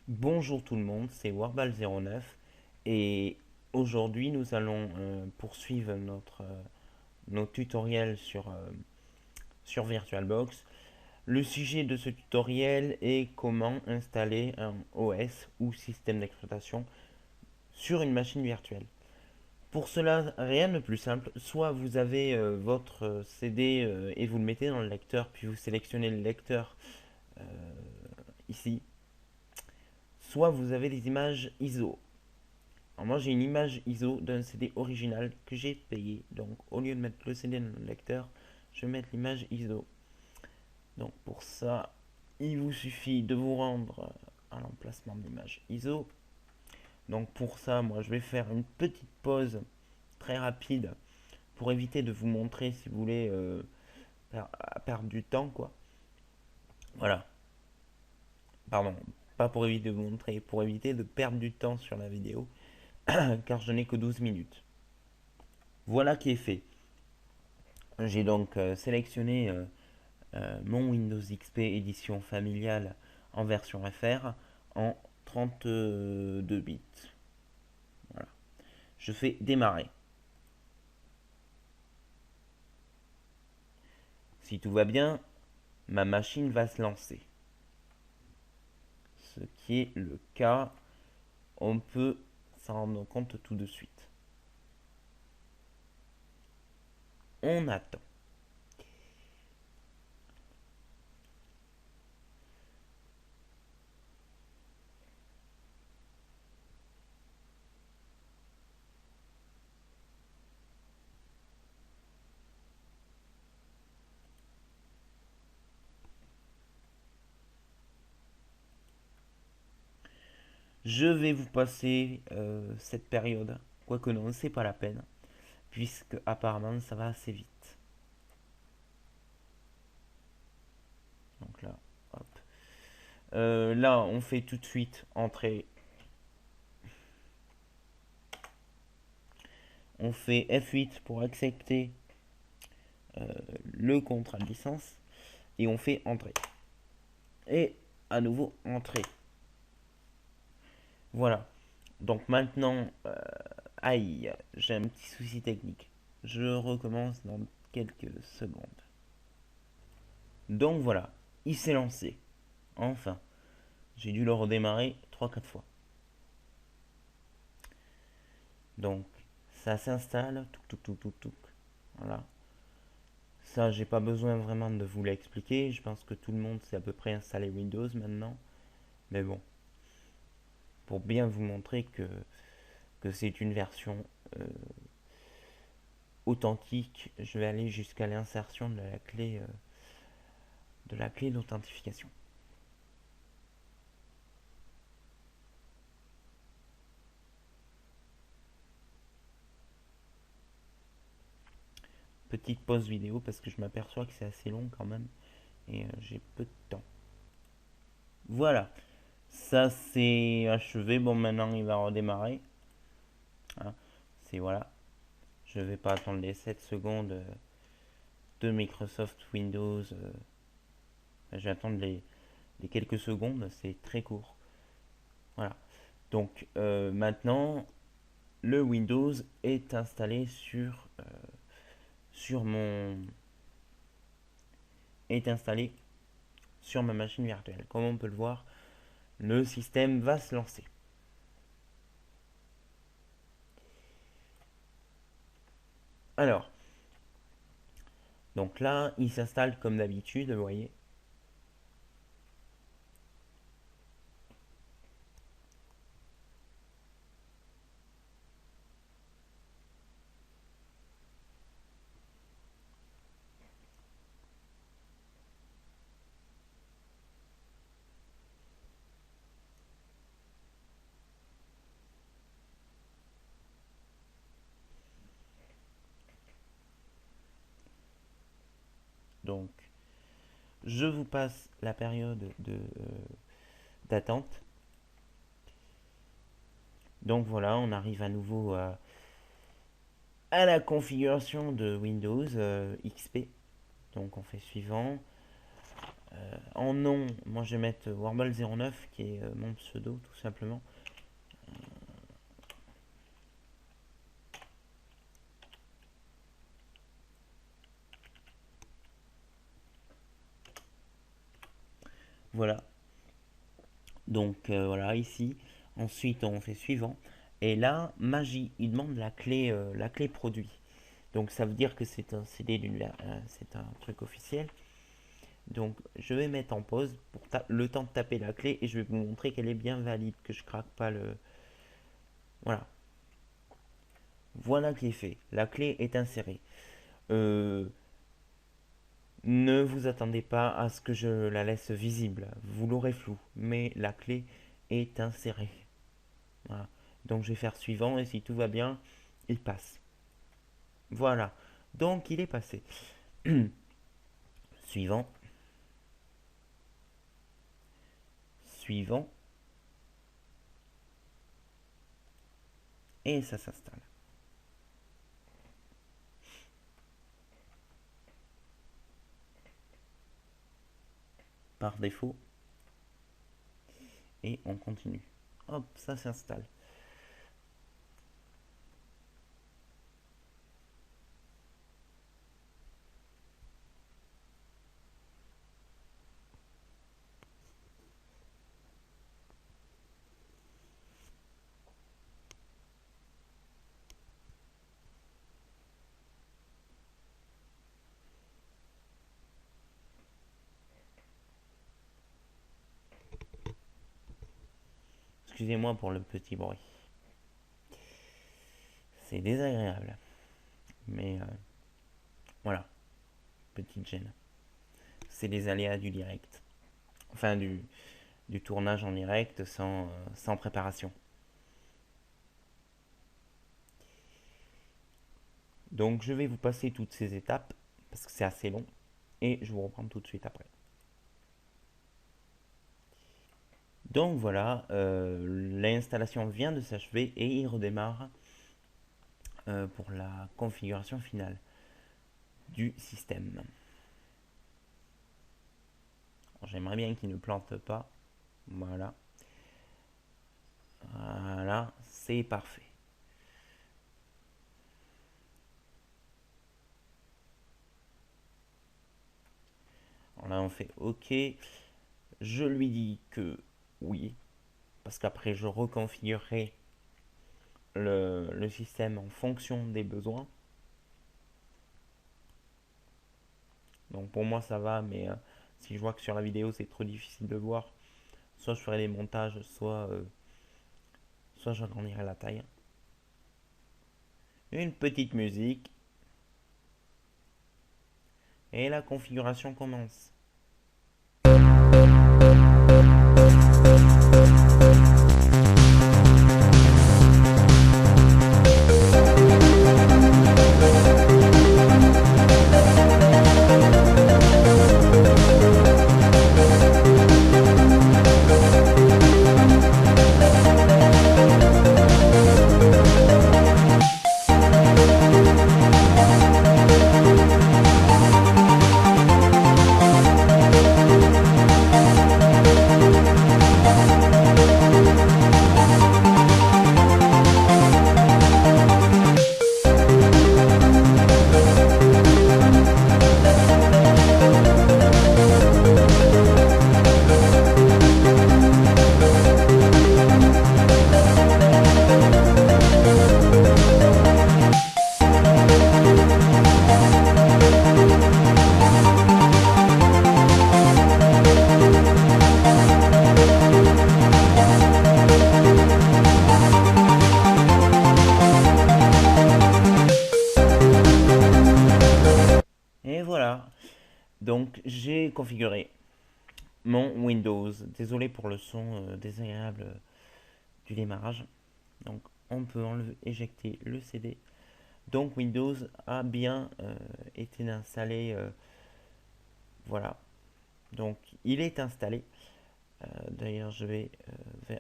Bonjour tout le monde, c'est Warball09 et aujourd'hui nous allons poursuivre nos tutoriels sur VirtualBox. Le sujet de ce tutoriel est comment installer un OS ou système d'exploitation sur une machine virtuelle. Pour cela, rien de plus simple, soit vous avez votre CD et vous le mettez dans le lecteur, puis vous sélectionnez le lecteur euh, ici, soit vous avez des images ISO. Alors moi j'ai une image ISO d'un CD original que j'ai payé. Donc au lieu de mettre le CD dans le lecteur, je vais mettre l'image ISO. Donc pour ça, il vous suffit de vous rendre à l'emplacement de l'image ISO. Donc pour ça, moi je vais faire une petite pause très rapide pour éviter de vous montrer si vous voulez perdre du temps quoi. Voilà. Pardon, pas pour éviter de vous montrer, pour éviter de perdre du temps sur la vidéo car je n'ai que 12 minutes. Voilà qui est fait. J'ai donc sélectionné mon Windows XP édition familiale en version FR en 32 bits. Voilà. Je fais démarrer. Si tout va bien, ma machine va se lancer. Ce qui est le cas, on peut s'en rendre compte tout de suite. On attend. Je vais vous passer cette période, quoique non, c'est pas la peine, puisque apparemment ça va assez vite. Donc là, hop. Là, on fait tout de suite entrer. On fait F8 pour accepter le contrat de licence et on fait entrer. Et à nouveau entrer. Voilà. Donc maintenant, aïe, j'ai un petit souci technique. Je recommence dans quelques secondes. Donc voilà, il s'est lancé. Enfin, j'ai dû le redémarrer 3-4 fois. Donc ça s'installe, touc. Voilà. Ça, j'ai pas besoin vraiment de vous l'expliquer. Je pense que tout le monde sait à peu près installer Windows maintenant. Mais bon, pour bien vous montrer que c'est une version euh, authentique, je vais aller jusqu'à l'insertion de la clé d'authentification. Petite pause vidéo parce que je m'aperçois que c'est assez long quand même et j'ai peu de temps. Voilà, ça c'est achevé. Bon, maintenant il va redémarrer. Hein. C'est voilà, je vais pas attendre les 7 secondes de Microsoft Windows. Je vais attendre les quelques secondes, c'est très court. Voilà. Donc maintenant, le Windows est installé sur mon est installé sur ma machine virtuelle. Comme on peut le voir, le système va se lancer. Alors, donc là, il s'installe comme d'habitude, vous voyez. Donc, je vous passe la période d'attente. Donc voilà, on arrive à nouveau à la configuration de Windows XP. Donc on fait suivant. En nom, moi je vais mettre Warball09 qui est mon pseudo tout simplement. Voilà. Donc voilà, ici. Ensuite, on fait suivant. Et là, magie, il demande la clé produit. Donc ça veut dire que c'est un CD d'univers, c'est un truc officiel. Donc je vais mettre en pause pour le temps de taper la clé et je vais vous montrer qu'elle est bien valide, que je craque pas le... Voilà. Voilà qui est fait. La clé est insérée. Euh, ne vous attendez pas à ce que je la laisse visible. Vous l'aurez floue. Mais la clé est insérée. Voilà. Donc je vais faire suivant et si tout va bien, il passe. Voilà. Donc il est passé. Suivant. Suivant. Et ça s'installe. Par défaut. Et on continue. Hop, ça s'installe. Excusez-moi pour le petit bruit. C'est désagréable. Mais voilà, petite gêne. C'est les aléas du direct. Enfin, du tournage en direct sans préparation. Donc je vais vous passer toutes ces étapes parce que c'est assez long et je vous reprends tout de suite après. Donc voilà, l'installation vient de s'achever et il redémarre pour la configuration finale du système. J'aimerais bien qu'il ne plante pas. Voilà. Voilà, c'est parfait. Alors là, on fait OK. Je lui dis que oui, parce qu'après, je reconfigurerai le système en fonction des besoins. Donc pour moi, ça va, mais si je vois que sur la vidéo, c'est trop difficile de voir, soit je ferai des montages, soit j'agrandirai la taille. Une petite musique. Et la configuration commence. Et voilà. Donc j'ai configuré mon Windows. Désolé pour le son désagréable du démarrage. Donc on peut enlever, éjecter le CD. Donc Windows a bien été installé. Voilà. Donc il est installé. D'ailleurs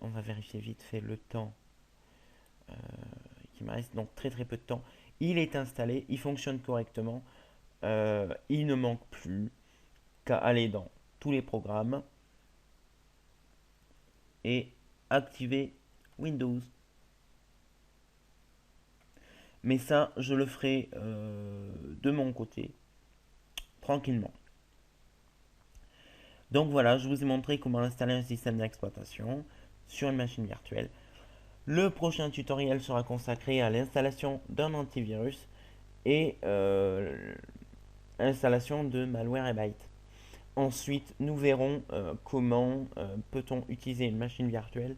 on va vérifier vite fait le temps qui me reste. Donc très très peu de temps. Il est installé, il fonctionne correctement. Il ne manque plus qu'à aller dans tous les programmes et activer Windows. Mais ça, je le ferai de mon côté, tranquillement. Donc voilà, je vous ai montré comment installer un système d'exploitation sur une machine virtuelle. Le prochain tutoriel sera consacré à l'installation d'un antivirus et l'installation de malware et bytes. Ensuite, nous verrons comment peut-on utiliser une machine virtuelle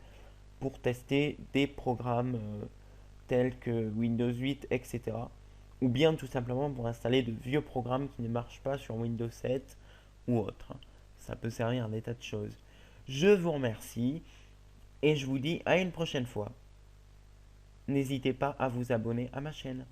pour tester des programmes tels que Windows 8, etc. Ou bien tout simplement pour installer de vieux programmes qui ne marchent pas sur Windows 7 ou autre. Ça peut servir à des tas de choses. Je vous remercie et je vous dis à une prochaine fois. N'hésitez pas à vous abonner à ma chaîne.